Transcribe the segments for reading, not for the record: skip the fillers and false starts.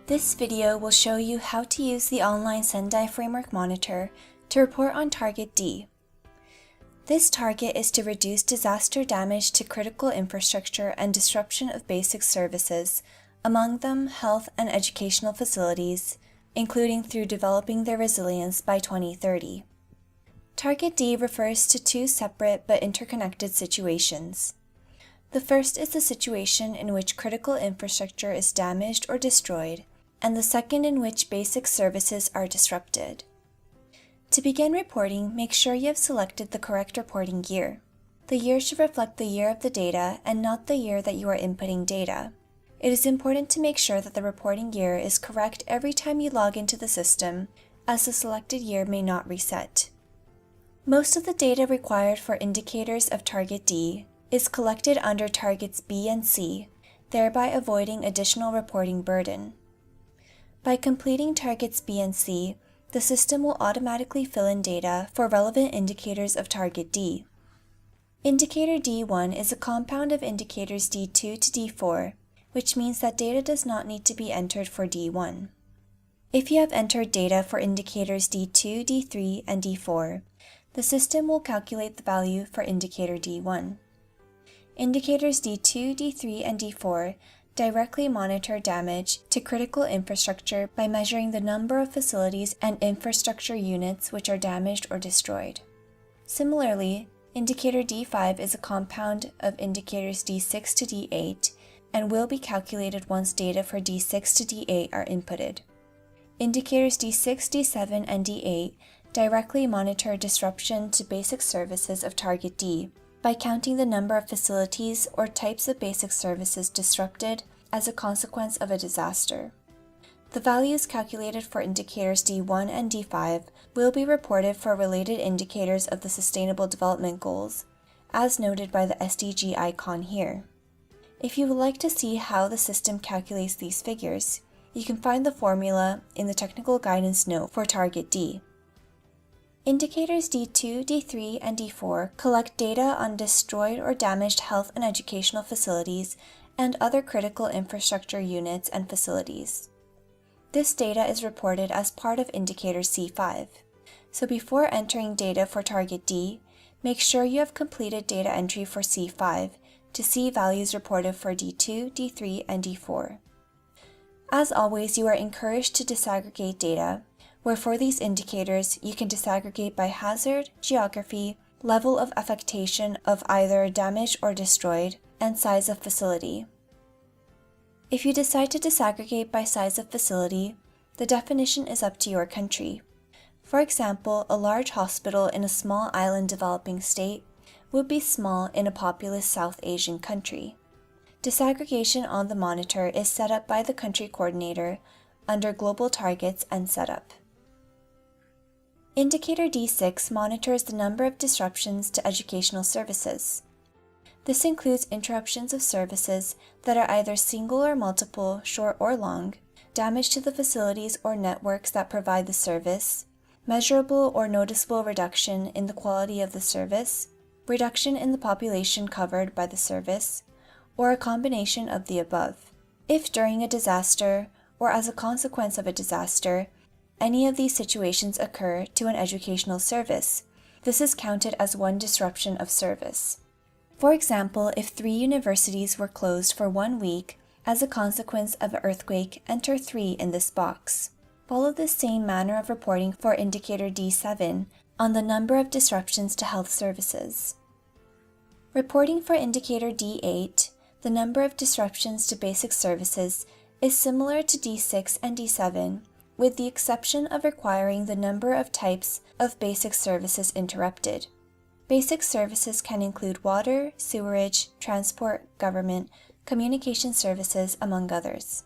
This video will show you how to use the online Sendai Framework Monitor to report on Target D. This target is to reduce disaster damage to critical infrastructure and disruption of basic services, among them health and educational facilities, including through developing their resilience by 2030. Target D refers to two separate but interconnected situations. The first is the situation in which critical infrastructure is damaged or destroyed, and the second in which basic services are disrupted. To begin reporting, make sure you have selected the correct reporting year. The year should reflect the year of the data and not the year that you are inputting data. It is important to make sure that the reporting year is correct every time you log into the system, as the selected year may not reset. Most of the data required for indicators of Target D is collected under Targets B and C, thereby avoiding additional reporting burden. By completing Targets B and C, the system will automatically fill in data for relevant indicators of Target D. Indicator D1 is a compound of indicators D2 to D4, which means that data does not need to be entered for D1. If you have entered data for indicators D2, D3, and D4, the system will calculate the value for indicator D1. Indicators D2, D3, and D4 directly monitor damage to critical infrastructure by measuring the number of facilities and infrastructure units which are damaged or destroyed. Similarly, indicator D5 is a compound of indicators D6 to D8 and will be calculated once data for D6 to D8 are inputted. Indicators D6, D7, and D8 directly monitor disruption to basic services of Target D by counting the number of facilities or types of basic services disrupted as a consequence of a disaster. The values calculated for indicators D1 and D5 will be reported for related indicators of the Sustainable Development Goals, as noted by the SDG icon here. If you would like to see how the system calculates these figures, you can find the formula in the technical guidance note for Target D. Indicators D2, D3, and D4 collect data on destroyed or damaged health and educational facilities and other critical infrastructure units and facilities. This data is reported as part of indicator C5. So before entering data for Target D, make sure you have completed data entry for C5 to see values reported for D2, D3, and D4. As always, you are encouraged to disaggregate data, where for these indicators, you can disaggregate by hazard, geography, level of affectation of either damaged or destroyed, and size of facility. If you decide to disaggregate by size of facility, the definition is up to your country. For example, a large hospital in a small island developing state would be small in a populous South Asian country. Disaggregation on the monitor is set up by the country coordinator under Global Targets and Setup. Indicator D6 monitors the number of disruptions to educational services. This includes interruptions of services that are either single or multiple, short or long, damage to the facilities or networks that provide the service, measurable or noticeable reduction in the quality of the service, reduction in the population covered by the service, or a combination of the above. If during a disaster, or as a consequence of a disaster, any of these situations occur to an educational service, this is counted as one disruption of service. For example, if 3 universities were closed for 1 week as a consequence of an earthquake, enter 3 in this box. Follow this same manner of reporting for indicator D7 on the number of disruptions to health services. Reporting for indicator D8, the number of disruptions to basic services, is similar to D6 and D7, with the exception of requiring the number of types of basic services interrupted. Basic services can include water, sewerage, transport, government, communication services, among others.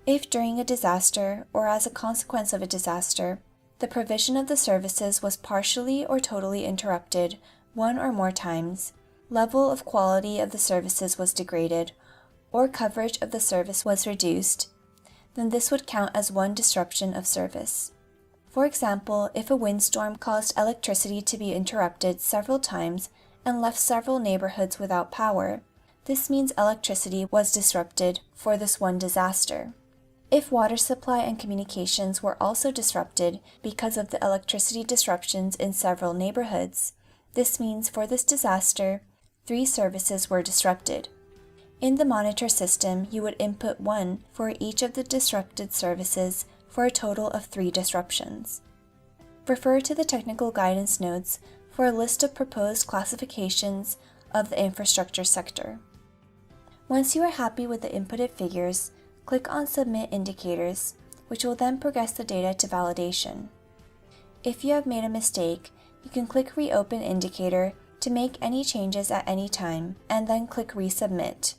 If during a disaster, or as a consequence of a disaster, the provision of the services was partially or totally interrupted 1 or more times, level of quality of the services was degraded, or coverage of the service was reduced, then this would count as one disruption of service. For example, if a windstorm caused electricity to be interrupted several times and left several neighborhoods without power, this means electricity was disrupted for this one disaster. If water supply and communications were also disrupted because of the electricity disruptions in several neighborhoods, this means for this disaster, 3 services were disrupted. In the monitor system, you would input 1 for each of the disrupted services for a total of 3 disruptions. Refer to the technical guidance notes for a list of proposed classifications of the infrastructure sector. Once you are happy with the inputted figures, click on Submit Indicators, which will then progress the data to validation. If you have made a mistake, you can click Reopen Indicator to make any changes at any time, and then click Resubmit.